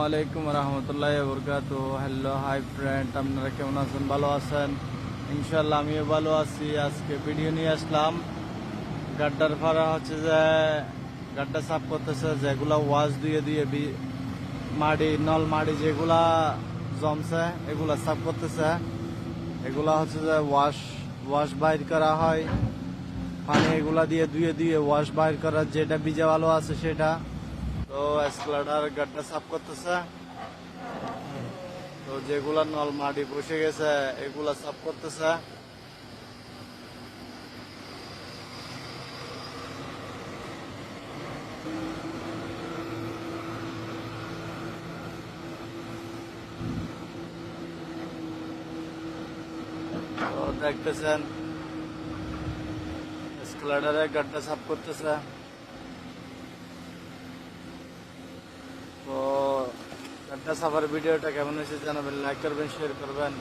আলাইকুম রহমতুল্লাহি ওয়া বারাকাতুহু। হ্যালো হাই ফ্রেন্ড, আপনারা কেমন আছেন? ভালো আছেন? ইনশাল্লাহ আমিও ভালো আছি। আজকে ভিডিও নিয়ে আসলাম গাড্ডার ভাড়া হচ্ছে যে গাড্ডা সাফ করতেছে, যেগুলা ওয়াশ দিয়ে দিয়ে মাটি নল মাটি যেগুলা জমছে এগুলা সাফ করতেছে। এগুলা হচ্ছে যে ওয়াশ বাইর করা হয়, পানি এগুলা দিয়ে ধুয়ে দিয়ে ওয়াশ বাইর করা, যেটা ভিজা ভালো আছে সেটা। তো স্প্লাডার গাড্ডা সাফ করতেছে। তো যেগুলা নল মাটি বসে গেছে এগুলা সাফ করতেছে। তো দেখতেছেন স্প্লাডারে গাড্ডা সাফ করতেছে। তো গাড্ডা সাফার ভিডিওটা কেমন হয়েছে জানাবেন, লাইক করবেন, শেয়ার করবেন।